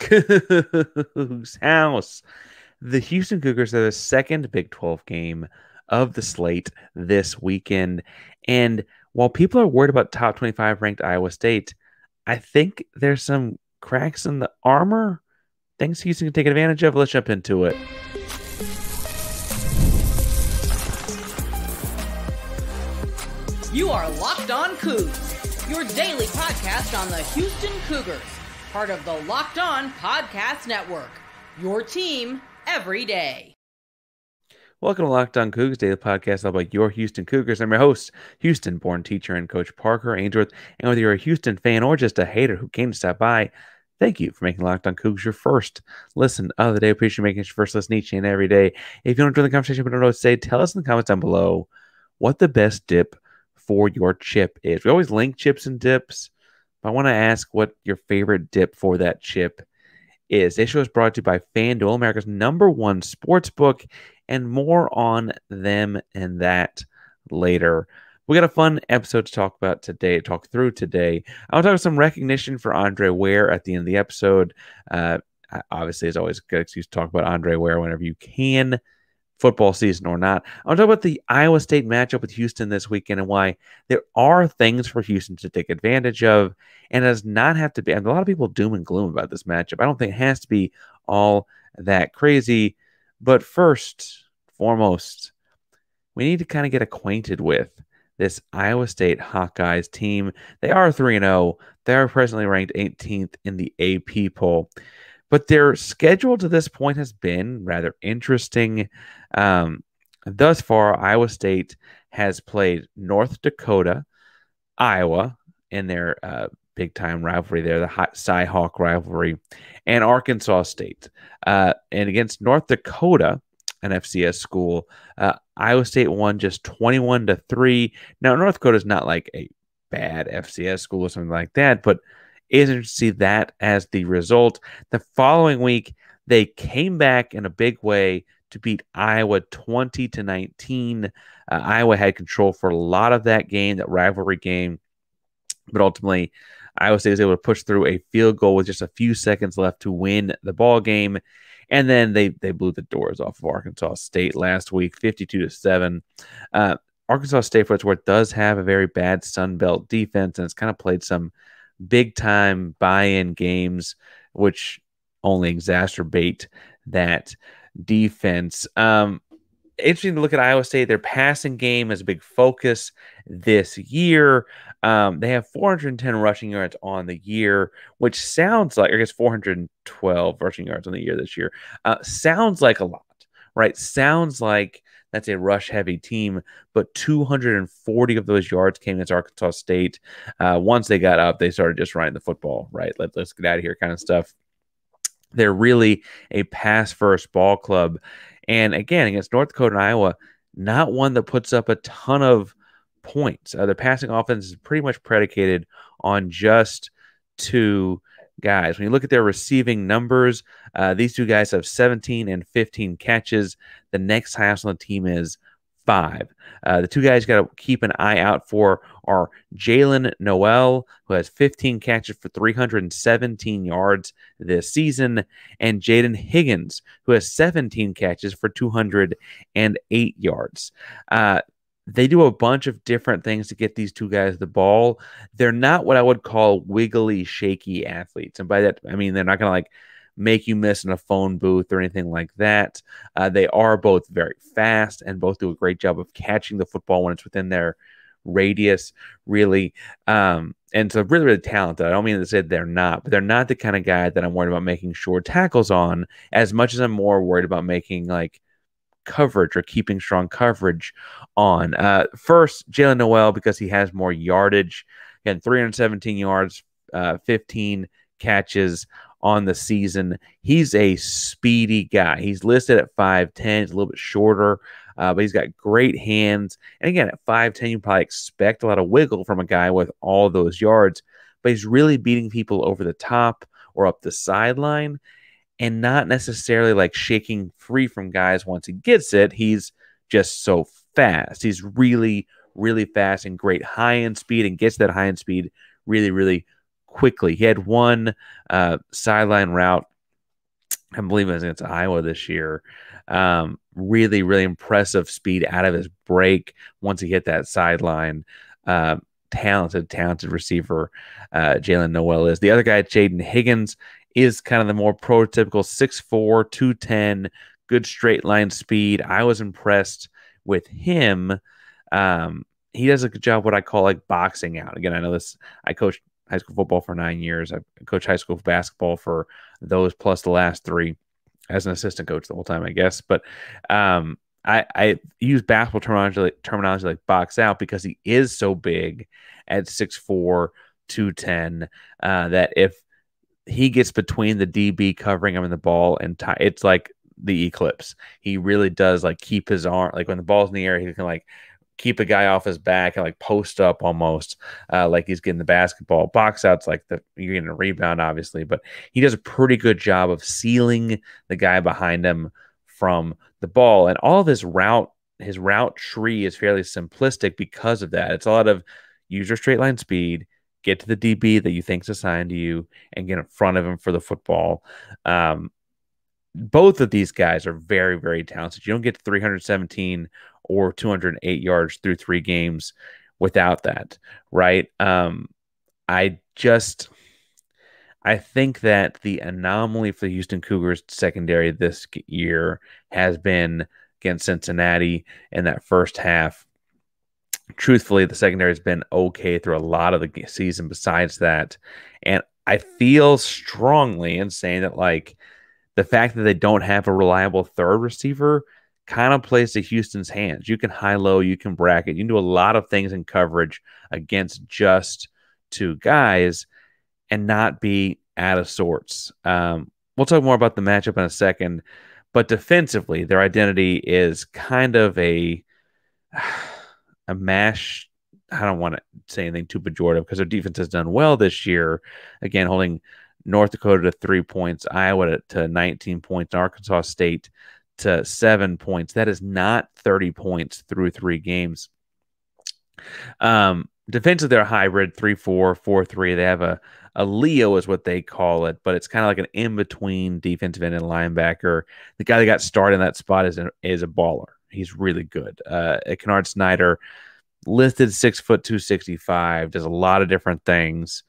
Coogs House. The Houston Cougars are the second Big 12 game of the slate this weekend. And while people are worried about top 25 ranked Iowa State, I think there's some cracks in the armor. Things Houston can take advantage of. Let's jump into it. You are Locked On Cougs, your daily podcast on the Houston Cougars, part of the Locked On Podcast Network, your team every day. Welcome to Locked On Cougs, daily podcast all about your Houston Cougars. I'm your host, Houston-born teacher and coach Parker Ainsworth, and whether you're a Houston fan or just a hater who came to stop by, thank you for making Locked On Cougs your first listen of the day. Appreciate you making it your first listen each and every day. If you want to join the conversation but don't know what to say, tell us in the comments down below what the best dip for your chip is. We always link chips and dips, but I want to ask what your favorite dip for that chip is. This show is brought to you by FanDuel, America's #1 sports book, and more on them and that later. We got a fun episode to talk through today. I'll talk about some recognition for Andre Ware at the end of the episode. Obviously, it's always a good excuse to talk about Andre Ware whenever you can, football season or not. I'll talk about the Iowa State matchup with Houston this weekend and why there are things for Houston to take advantage of, and it does not have to be. And a lot of people doom and gloom about this matchup. I don't think it has to be all that crazy. But first, foremost, we need to kind of get acquainted with this Iowa State Hawkeyes team. They are 3-0. They are presently ranked 18th in the AP poll. But their schedule to this point has been rather interesting. Thus far, Iowa State has played North Dakota, Iowa in their big-time rivalry there, the Cy-Hawk rivalry, and Arkansas State. And against North Dakota, an FCS school, Iowa State won just 21-3. Now, North Dakota is not like a bad FCS school or something like that, but isn't to see that as the result. The following week, they came back in a big way to beat Iowa 20-19. Iowa had control for a lot of that game, that rivalry game, but ultimately Iowa State was able to push through a field goal with just a few seconds left to win the ball game. And then they blew the doors off of Arkansas State last week, 52-7. Arkansas State, for its worth, does have a very bad Sun Belt defense, and it's kind of played some big-time buy-in games, which only exacerbate that defense. Interesting to look at Iowa State. Their passing game is a big focus this year. They have 410 rushing yards on the year, which sounds like, I guess 412 rushing yards on the year this year. Sounds like a lot, right? Sounds like that's a rush-heavy team, but 240 of those yards came against Arkansas State. Once they got up, they started just running the football, right? Let's get out of here kind of stuff. They're really a pass-first ball club. And again, against North Dakota and Iowa, not one that puts up a ton of points. Their passing offense is pretty much predicated on just two guys. When you look at their receiving numbers, these two guys have 17 and 15 catches. The next highest on the team is 5. The two guys you got to keep an eye out for are Jalen Noel, who has 15 catches for 317 yards this season, and Jaden Higgins, who has 17 catches for 208 yards. They do a bunch of different things to get these two guys the ball. They're not what I would call wiggly, shaky athletes. And by that, I mean they're not going to like make you miss in a phone booth or anything like that. They are both very fast and both do a great job of catching the football when it's within their radius, really. And so really, really talented. I don't mean to say they're not, but they're not the kind of guy that I'm worried about making short tackles on as much as I'm more worried about making like coverage or keeping strong coverage on. First, Jalen Noel, because he has more yardage. Again, 317 yards, 15 catches on the season. He's a speedy guy. He's listed at 5'10". He's a little bit shorter, but he's got great hands. And again, at 5'10", you probably expect a lot of wiggle from a guy with all those yards, but he's really beating people over the top or up the sideline and not necessarily like shaking free from guys once he gets it. He's just so fast. He's really, really fast and great high-end speed and gets that high-end speed really, really quickly. He had one sideline route I believe it was against Iowa this year. Really, really impressive speed out of his break once he hit that sideline. Uh, talented receiver. Jalen Noel is. The other guy, Jaden Higgins, is kind of the more prototypical 6'4", 210, good straight line speed. I was impressed with him. He does a good job what I call like boxing out. Again, I know this. I coached high school football for 9 years. I coached high school basketball for those plus the last three as an assistant coach the whole time, I guess. But I use basketball terminology like box out because he is so big at 6'4", 210, that if he gets between the DB covering him in the ball and it's like the eclipse. He really does like keep his arm, like when the ball's in the air, he can like keep a guy off his back and like post up almost, like he's getting the basketball. Box out's like you're getting a rebound, obviously, but he does a pretty good job of sealing the guy behind him from the ball. And all of his route tree is fairly simplistic because of that. It's a lot of use your straight line speed, get to the DB that you think is assigned to you, and get in front of him for the football. Both of these guys are very, very talented. You don't get to 317 or 208 yards through 3 games without that, right? I think that the anomaly for the Houston Cougars secondary this year has been against Cincinnati in that first half. Truthfully, the secondary has been okay through a lot of the season besides that. And I feel strongly in saying that, like, the fact that they don't have a reliable third receiver kind of plays to Houston's hands. You can high-low, you can bracket, you can do a lot of things in coverage against just 2 guys and not be out of sorts. We'll talk more about the matchup in a second, but defensively, their identity is kind of a mash. I don't want to say anything too pejorative because their defense has done well this year. Again, holding North Dakota to 3 points, Iowa to 19 points, Arkansas State to 7 points. That is not 30 points through 3 games. Defensively, they're a hybrid 3-4, 4-3. They have a Leo is what they call it, but it's kind of like an in-between defensive end and linebacker. The guy that got started in that spot is a baller. He's really good. Kennard Snyder, listed 6', 265, does a lot of different things.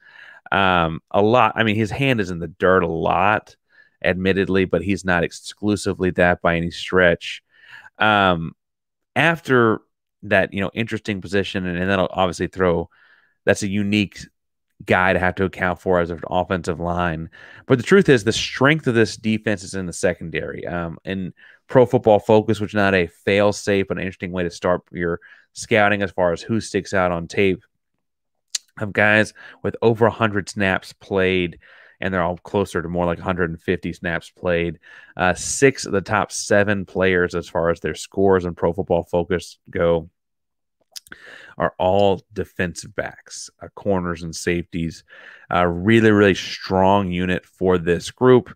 His hand is in the dirt a lot, admittedly, but he's not exclusively that by any stretch. After that, interesting position, and then I'll obviously that's a unique guy to have to account for as an offensive line. But the truth is the strength of this defense is in the secondary. In Pro Football Focus, which is not a fail-safe, but an interesting way to start your scouting as far as who sticks out on tape, of guys with over 100 snaps played, and they're all closer to more like 150 snaps played. 6 of the top 7 players as far as their scores in Pro Football Focus go are all defensive backs, corners and safeties. Really, really strong unit for this group.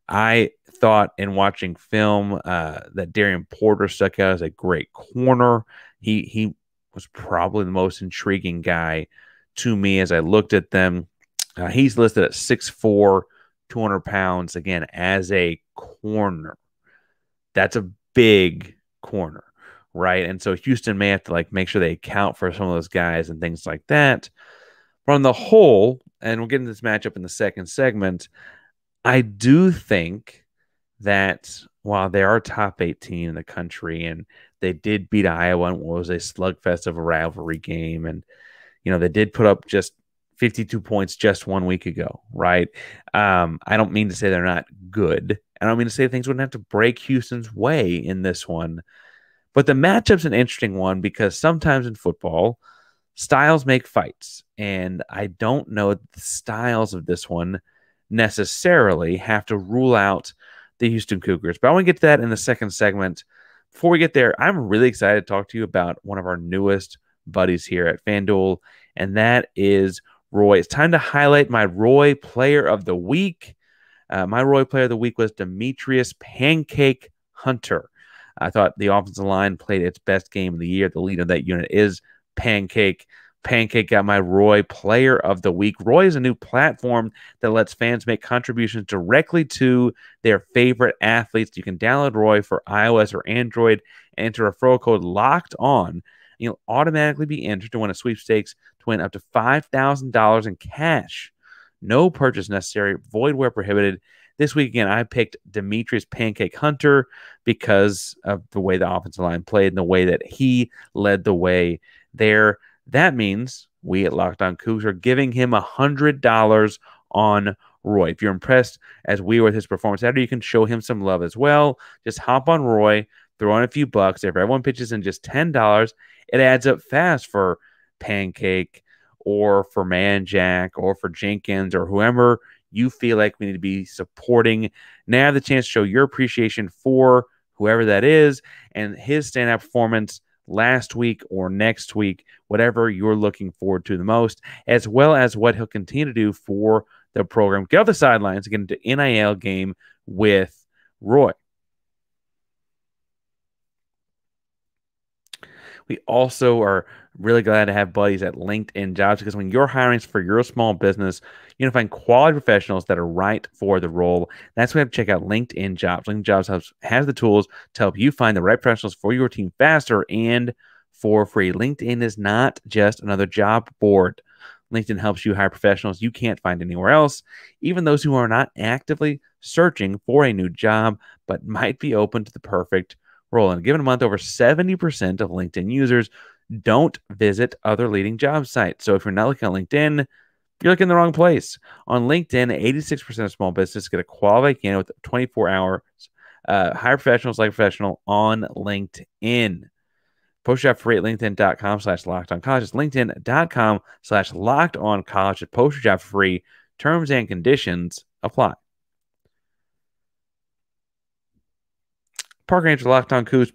I thought in watching film that Darian Porter stuck out as a great corner. He was probably the most intriguing guy to me as I looked at them. He's listed at 6'4", 200 pounds, again, as a corner. That's a big corner, right? And so Houston may have to make sure they account for some of those guys and things like that. But on the whole, and we'll get into this matchup in the second segment, I do think that while they are top 18 in the country and they did beat Iowa in what was a slugfest of a rivalry game, and they did put up just 52 points just 1 week ago, right? I don't mean to say they're not good. I don't mean to say things wouldn't have to break Houston's way in this one. But the matchup's an interesting one because sometimes in football, styles make fights. And I don't know the styles of this one necessarily have to rule out the Houston Cougars. But I want to get to that in the second segment. Before we get there, I'm really excited to talk to you about one of our newest buddies here at FanDuel, and that is Roy. It's time to highlight my Roy Player of the Week. My Roy Player of the Week was Demetrius Pancake Hunter. I thought the offensive line played its best game of the year. The leader of that unit is Pancake. Pancake got my Roy Player of the Week. Roy is a new platform that lets fans make contributions directly to their favorite athletes. You can download Roy for iOS or Android and enter referral code Locked On. You'll automatically be entered to win a sweepstakes to win up to $5,000 in cash. No purchase necessary, void where prohibited. This week, again, I picked Demetrius Pancake Hunter because of the way the offensive line played and the way that he led the way there. That means we at Locked On Cougs are giving him $100 on Roy. If you're impressed as we were with his performance Saturday, you can show him some love as well. Just hop on Roy, throw in a few bucks. If everyone pitches in just $10, it adds up fast for Pancake or for Manjack or for Jenkins or whoever you feel like we need to be supporting. Now have the chance to show your appreciation for whoever that is and his standout performance last week or next week, whatever you're looking forward to the most, as well as what he'll continue to do for the program. Get off the sidelines, get into NIL game with Roy. We also are really glad to have buddies at LinkedIn Jobs because when you're hiring for your small business, you're going to find quality professionals that are right for the role. That's why you have to check out LinkedIn Jobs. LinkedIn Jobs has the tools to help you find the right professionals for your team faster and for free. LinkedIn is not just another job board. LinkedIn helps you hire professionals you can't find anywhere else, even those who are not actively searching for a new job but might be open to the perfect role. In a given month, over 70% of LinkedIn users don't visit other leading job sites. So if you're not looking at LinkedIn, you're looking in the wrong place. On LinkedIn, 86% of small businesses get a qualified candidate with 24 hours. Hire professionals like professional on LinkedIn. Post your job free at linkedin.com/lockedoncollege. It's linkedin.com/lockedoncollege. Post your job free. Terms and conditions apply. Parker Angel, Locked On Cougs,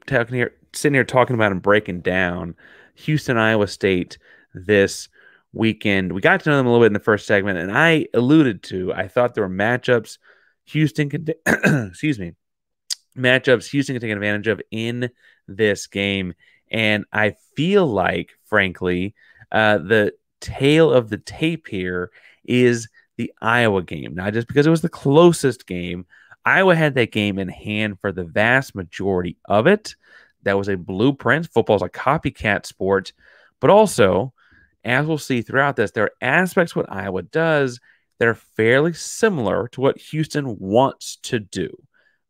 sitting here talking about and breaking down Houston, Iowa State this weekend. We got to know them a little bit in the first segment, and I alluded to, I thought there were matchups Houston could, matchups Houston could take advantage of in this game. And I feel like, frankly, the tail of the tape here is the Iowa game. Not just because it was the closest game. Iowa had that game in hand for the vast majority of it. That was a blueprint. Football is a copycat sport. But also, as we'll see throughout this, there are aspects of what Iowa does that are fairly similar to what Houston wants to do.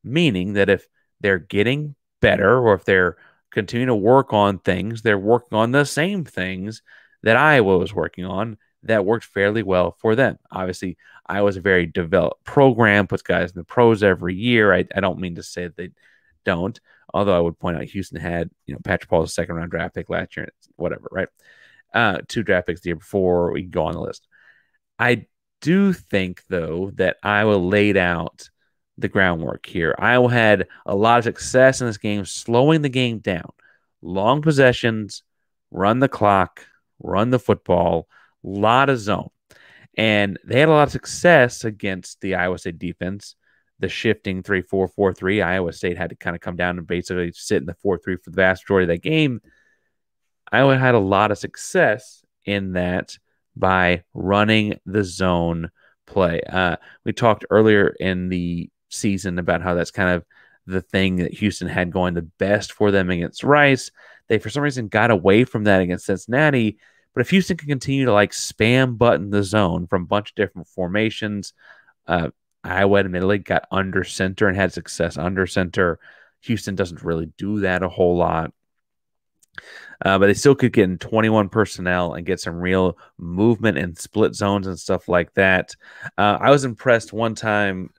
Meaning that if they're getting better or if they're continuing to work on things, they're working on the same things that Iowa was working on that worked fairly well for them. Obviously, Iowa's a very developed program, puts guys in the pros every year. I don't mean to say that they don't, although I would point out Houston had, Patrick Paul's second-round draft pick last year, whatever, right? 2 draft picks the year before. We can go on the list. I do think, though, that Iowa laid out the groundwork here. Iowa had a lot of success in this game, slowing the game down. Long possessions, run the clock, run the football, a lot of zone. And they had a lot of success against the Iowa State defense. The shifting 3-4-4-3, Iowa State had to kind of come down and basically sit in the 4-3 for the vast majority of that game. Iowa had a lot of success in that by running the zone play. We talked earlier in the season about how that's kind of the thing that Houston had going the best for them against Rice. They, for some reason, got away from that against Cincinnati. But if Houston can continue to spam button the zone from a bunch of different formations, Iowa admittedly got under center and had success under center. Houston doesn't really do that a whole lot. But they still could get in 21 personnel and get some real movement and split zones and stuff like that. I was impressed one time,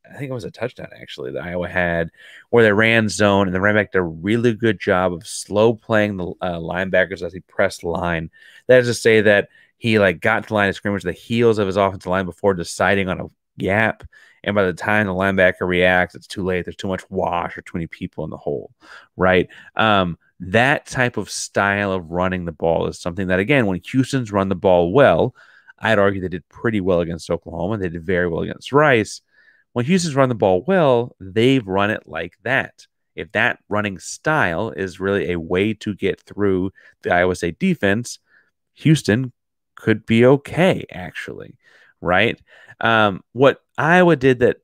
I think it was a touchdown, actually, that Iowa had, where they ran zone, and the running back did a really good job of slow playing the linebackers as he pressed the line. That is to say that he got to the line of scrimmage, the heels of his offensive line before deciding on a gap, and by the time the linebacker reacts, it's too late. There's too much wash or too many people in the hole, right? That type of style of running the ball is something that, again, when Houston's run the ball well, I'd argue they did pretty well against Oklahoma. They did very well against Rice. When Houston's run the ball well, they've run it like that. If that running style is really a way to get through the Iowa State defense, Houston could be okay, actually, right? What Iowa did that,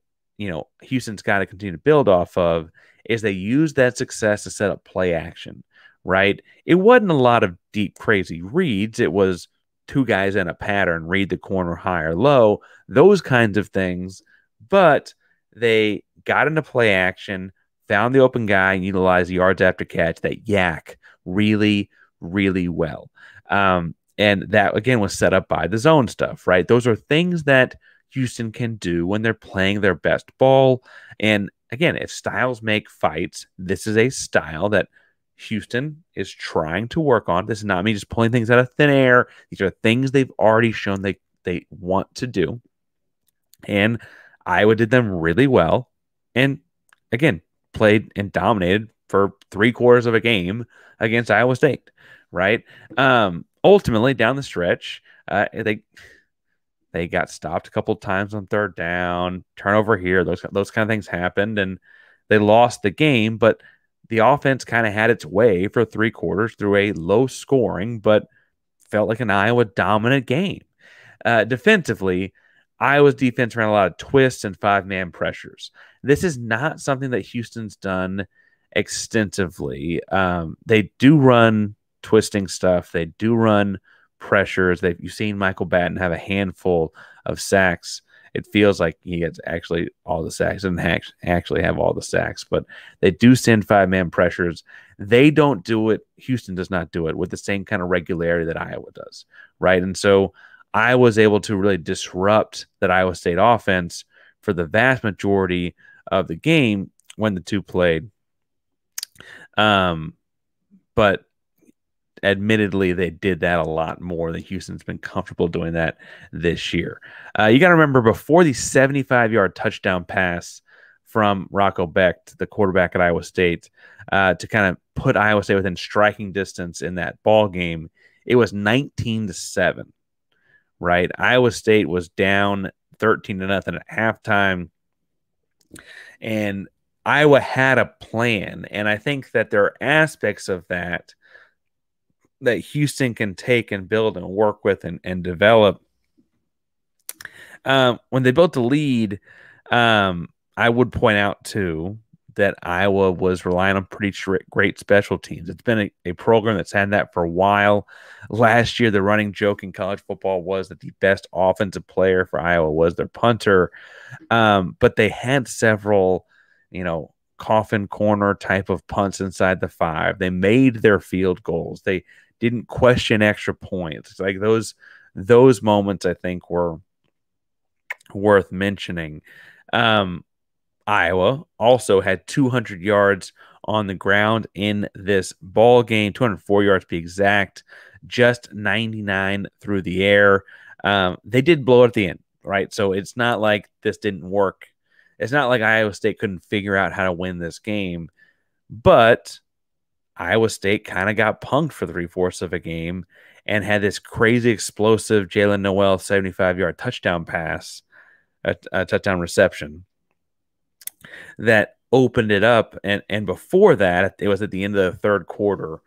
Houston's got to continue to build off of is they used that success to set up play action, right? It wasn't a lot of deep, crazy reads. It was two guys in a pattern, read the corner high or low, those kinds of things. But they got into play action, found the open guy, and utilized the yards after catch, that yak, really, really well. And that, again, was set up by the zone stuff, right? Those are things that Houston can do when they're playing their best ball. And again, if styles make fights, this is a style that Houston is trying to work on. This is not me just pulling things out of thin air. These are things they've already shown they want to do. And Iowa did them really well. And again, played and dominated for 3/4 of a game against Iowa State, right? Ultimately, down the stretch, they got stopped a couple of times on third down, turnover here, those kind of things happened, and they lost the game. But the offense kind of had its way for 3/4 through a low scoring, but felt like an Iowa dominant game. Defensively, Iowa's defense ran a lot of twists and 5-man pressures. This is not something that Houston's done extensively. They do run twisting stuff. They do run pressures. You've seen Michael Batten have a handful of sacks. It feels like he gets actually all the sacks. Doesn't actually have all the sacks, but they do send 5-man pressures. They don't do it. Houston does not do it with the same kind of regularity that Iowa does, right? And so I was able to really disrupt that Iowa State offense for the vast majority of the game when the two played. But admittedly, they did that a lot more than Houston's been comfortable doing that this year. You got to remember, before the 75-yard touchdown pass from Rocco Becht, the quarterback at Iowa State, to kind of put Iowa State within striking distance in that ball game, it was 19-7, right? Iowa State was down 13-0 at halftime, and Iowa had a plan. And I think that there are aspects of that Houston can take and build and work with and develop. When they built the lead, I would point out, too, that Iowa was relying on pretty great special teams. It's been a program that's had that for a while. Last year, the running joke in college football was that the best offensive player for Iowa was their punter. But they had several, coffin corner type of punts inside the 5. They made their field goals. They didn't question extra points. It's like those moments, I think, were worth mentioning. Iowa also had 200 yards on the ground in this ball game, 204 yards to be exact, just 99 through the air. They did blow it at the end, right? So it's not like this didn't work. It's not like Iowa State couldn't figure out how to win this game, but Iowa State kind of got punked for 3/4 of a game and had this crazy explosive Jalen Noel 75-yard touchdown pass, a touchdown reception that opened it up. And before that, it was at the end of the third quarter,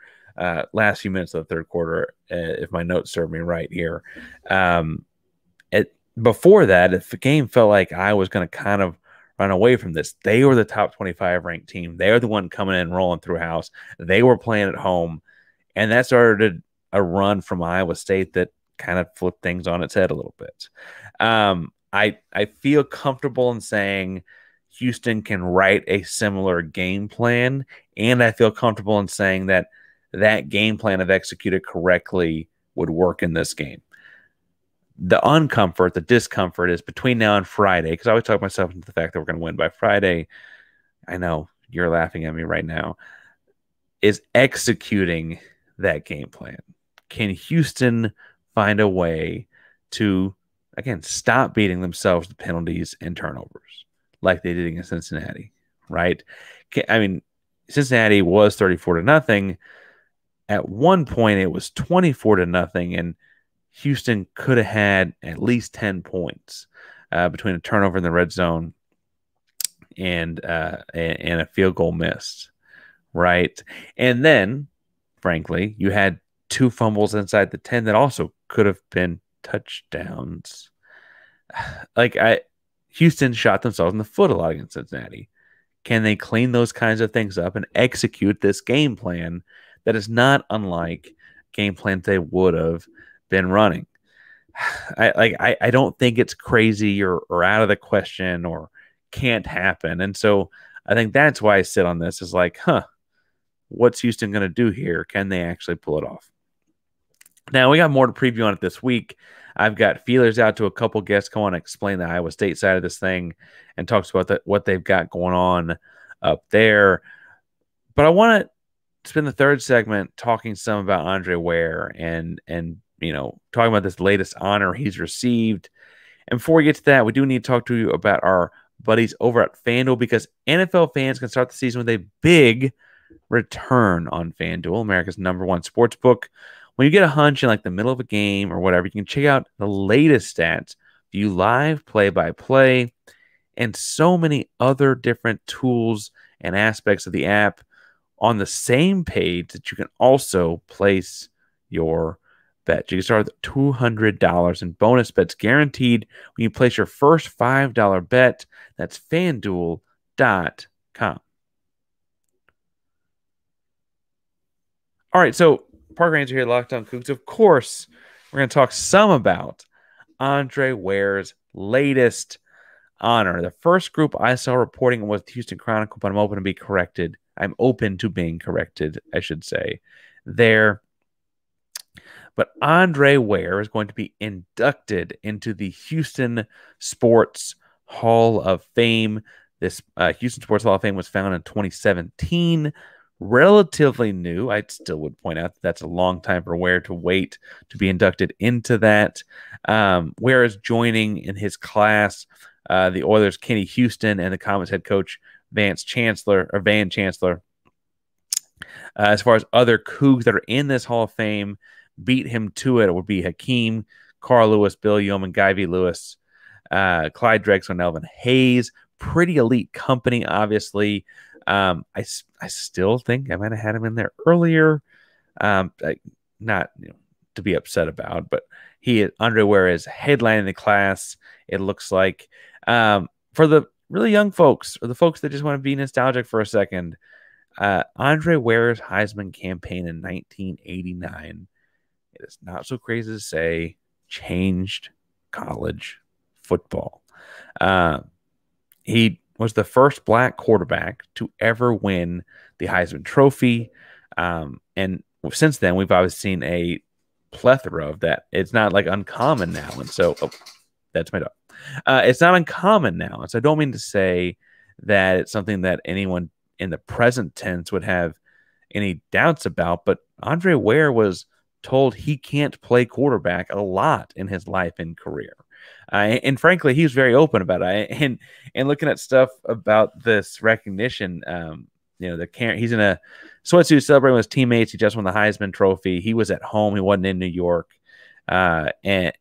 last few minutes of the third quarter, if my notes serve me right here. Before that, if the game felt like I was going to kind of run away from this, they were the top 25 ranked team. They were the one coming in and rolling through house. They were playing at home. And that started a run from Iowa State that kind of flipped things on its head a little bit. I feel comfortable in saying Houston can write a similar game plan, and I feel comfortable in saying that game plan, if executed correctly, would work in this game. The uncomfort, the discomfort is between now and Friday, because I always talk myself into the fact that we're going to win by Friday. I know you're laughing at me right now. Is executing that game plan. Can Houston find a way to, again, stop beating themselves with penalties and turnovers like they did against Cincinnati, right? I mean, Cincinnati was 34-0. At one point, it was 24-0, and Houston could have had at least 10 points between a turnover in the red zone and a field goal missed, right? And then, frankly, you had 2 fumbles inside the 10 that also could have been touchdowns. Like Houston shot themselves in the foot a lot against Cincinnati. Can they clean those kinds of things up and execute this game plan that is not unlike game plans they would have been running? I don't think it's crazy or out of the question or can't happen. And so I think that's why I sit on this is like, what's Houston going to do here? Can they actually pull it off? Now, we got more to preview on it this week. I've got feelers out to a couple guests come on and explain the Iowa State side of this thing and talks about what they've got going on up there. But I want to spend the third segment talking some about Andre Ware and talking about this latest honor he's received. And before we get to that, we do need to talk to you about our buddies over at FanDuel, because NFL fans can start the season with a big return on FanDuel, America's #1 sports book. When you get a hunch in like the middle of a game or whatever, you can check out the latest stats, view live play-by-play, and so many other different tools and aspects of the app on the same page that you can also place your bet. You can start with $200 in bonus bets guaranteed when you place your first $5 bet. That's FanDuel.com. All right, so Parker Ranger here, Locked On Cougs. Of course, we're going to talk some about Andre Ware's latest honor. The first group I saw reporting was the Houston Chronicle, but I'm open to be corrected. I'm open to being corrected, I should say, there. But Andre Ware is going to be inducted into the Houston Sports Hall of Fame. This Houston Sports Hall of Fame was founded in 2017. Relatively new. I still would point out that's a long time for Ware to wait to be inducted into that. Ware is joining in his class the Oilers' Kenny Houston and the Comets head coach Van Chancellor. As far as other Cougs that are in this Hall of Fame, beat him to it would be Hakeem, Carl Lewis, Bill Yeoman, Guy V. Lewis, Clyde Drexler, and Elvin Hayes. Pretty elite company, obviously. I still think I might have had him in there earlier. Not to be upset about, but Andre Ware is headlining the class. It looks like for the really young folks or the folks that just want to be nostalgic for a second. Andre Ware's Heisman campaign in 1989. It is not so crazy to say changed college football. He was the first black quarterback to ever win the Heisman Trophy. And since then, we've always seen a plethora of that. It's not like uncommon now. And so, that's my dog. It's not uncommon now. And so I don't mean to say that it's something that anyone in the present tense would have any doubts about. But Andre Ware was told he can't play quarterback a lot in his life and career. And frankly, he was very open about it. And looking at stuff about this recognition, he's in a sweatsuit celebrating with his teammates. He just won the Heisman Trophy. He was at home. He wasn't in New York. It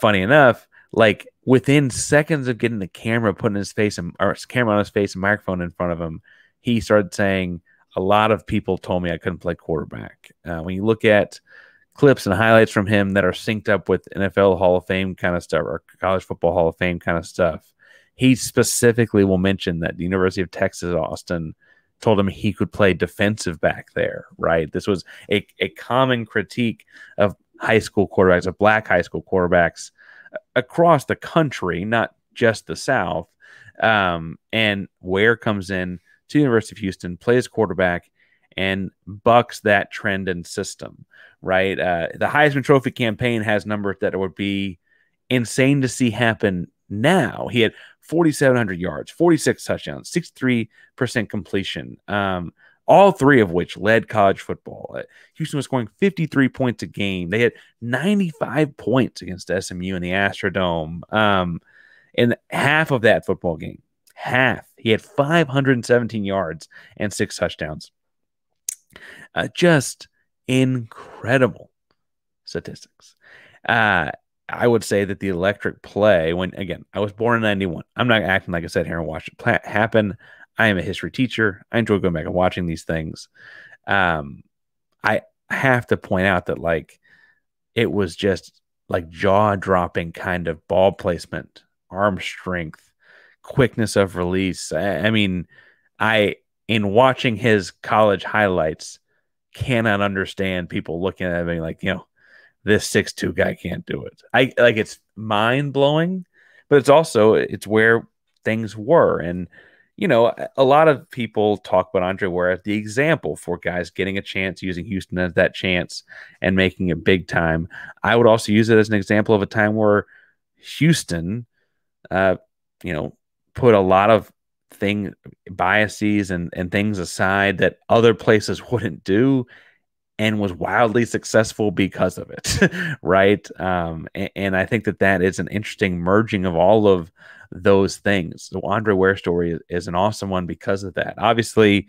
funny enough, like within seconds of getting the camera put in his face camera on his face and microphone in front of him, he started saying, a lot of people told me I couldn't play quarterback. When you look at clips and highlights from him that are synced up with NFL Hall of Fame kind of stuff or College Football Hall of Fame kind of stuff, he specifically will mention that the University of Texas Austin told him he could play defensive back there, right? This was a common critique of high school quarterbacks, of black high school quarterbacks across the country, not just the South. And Ware comes in to the University of Houston, plays quarterback, and bucks that trend and system, right? The Heisman Trophy campaign has numbers that would be insane to see happen now. He had 4,700 yards, 46 touchdowns, 63% completion, all three of which led college football. Houston was scoring 53 points a game. They had 95 points against SMU in the Astrodome. In half of that football game, he had 517 yards and 6 touchdowns. Just incredible statistics. I would say that the electric play, when, again, I was born in 91. I'm not acting like I sat here and watched it happen. I am a history teacher. I enjoy going back and watching these things. I have to point out that like it was just like jaw-dropping kind of ball placement, arm strength, quickness of release. I mean, I in watching his college highlights cannot understand people looking at him like, this 6'2" guy can't do it. I like it's mind-blowing, but it's where things were. And a lot of people talk about Andre Ware as the example for guys getting a chance, using Houston as that chance and making it big time. I would also use it as an example of a time where Houston, uh, put a lot of biases and things aside that other places wouldn't do, and was wildly successful because of it, right? And I think that is an interesting merging of all of those things. The Andre Ware story is an awesome one because of that. Obviously,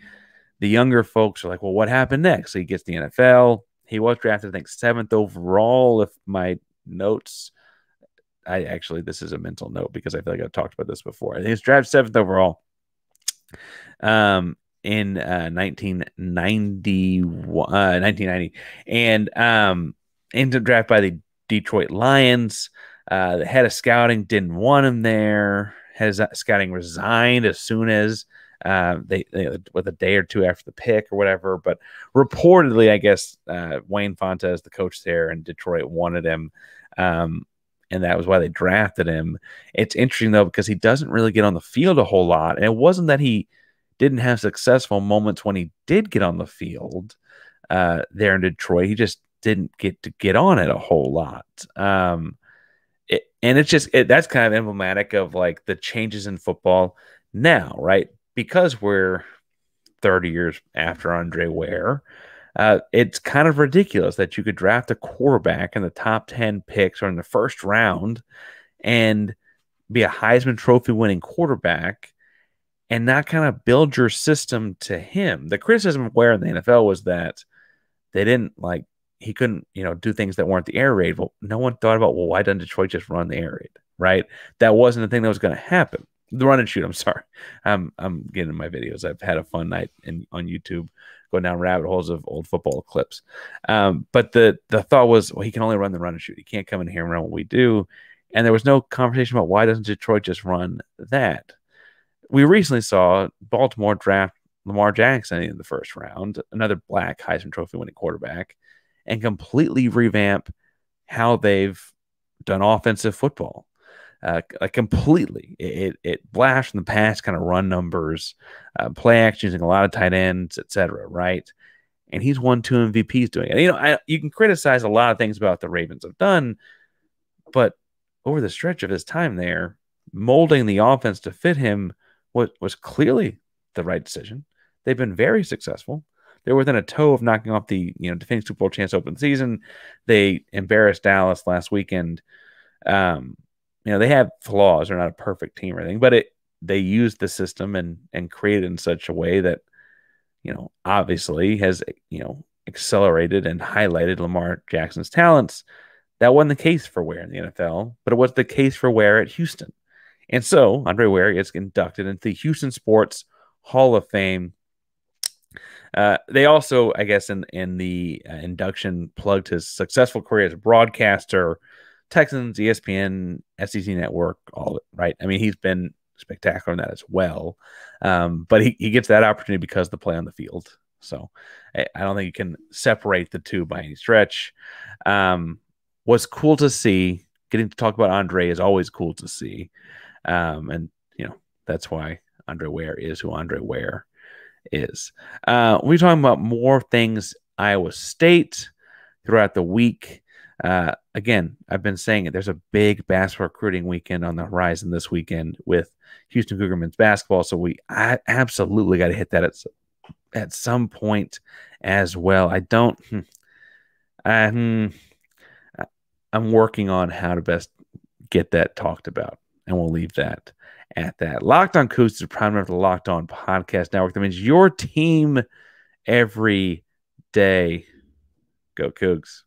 the younger folks are like, well, what happened next? So he gets the NFL. He was drafted, I think, 7th overall, if my notes. This is a mental note because I feel like I've talked about this before. I think he's drafted 7th overall. In 1990, and ended up drafted by the Detroit Lions. The head of scouting didn't want him there. Head of scouting resigned as soon as they with a day or two after the pick or whatever. But reportedly, I guess Wayne Fontes, the coach there in Detroit, wanted him. And that was why they drafted him. It's interesting, though, because he doesn't really get on the field a whole lot. And it wasn't that he didn't have successful moments when he did get on the field there in Detroit. He just didn't get on it a whole lot. That's kind of emblematic of like the changes in football now, right? Because we're 30 years after Andre Ware. It's kind of ridiculous that you could draft a quarterback in the top 10 picks or in the first round and be a Heisman Trophy winning quarterback and not kind of build your system to him. The criticism of Ware in the NFL was that they didn't he couldn't, do things that weren't the air raid. Well, no one thought about, well, why doesn't Detroit just run the air raid, right? That wasn't the thing that was going to happen. The run and shoot, I'm sorry. I'm getting in my videos. I've had a fun night on YouTube going down rabbit holes of old football clips. But the thought was, well, he can only run the run and shoot. He can't come in here and run what we do. And there was no conversation about why doesn't Detroit just run that? We recently saw Baltimore draft Lamar Jackson in the first round, another black Heisman Trophy winning quarterback, and completely revamp how they've done offensive football. Completely. It blashed from the past kind of run numbers, play action using a lot of tight ends, etc. Right? And he's won 2 MVPs doing it. You can criticize a lot of things about the Ravens have done, but over the stretch of his time there, molding the offense to fit him was clearly the right decision. They've been very successful. They're within a toe of knocking off the defending Super Bowl chance open season. They embarrassed Dallas last weekend. They have flaws. They're not a perfect team or anything, but they used the system and created in such a way that obviously has accelerated and highlighted Lamar Jackson's talents. That wasn't the case for Ware in the NFL, but it was the case for Ware at Houston. And so Andre Ware is inducted into the Houston Sports Hall of Fame. They also, I guess, in the induction, plugged his successful career as a broadcaster, Texans, ESPN, SEC Network, all of it, right? I mean, he's been spectacular in that as well. But he gets that opportunity because of the play on the field. So I don't think you can separate the two by any stretch. Was cool to see. Getting to talk about Andre is always cool to see. And that's why Andre Ware is who Andre Ware is. We're talking about more things Iowa State throughout the week. Again, I've been saying it. There's a big basketball recruiting weekend on the horizon this weekend with Houston Cougar men's basketball. So I absolutely got to hit that at some point as well. I'm working on how to best get that talked about, and we'll leave that at that. Locked On Cougs is a proud member of the Locked On Podcast Network. That means your team every day. Go Cougs.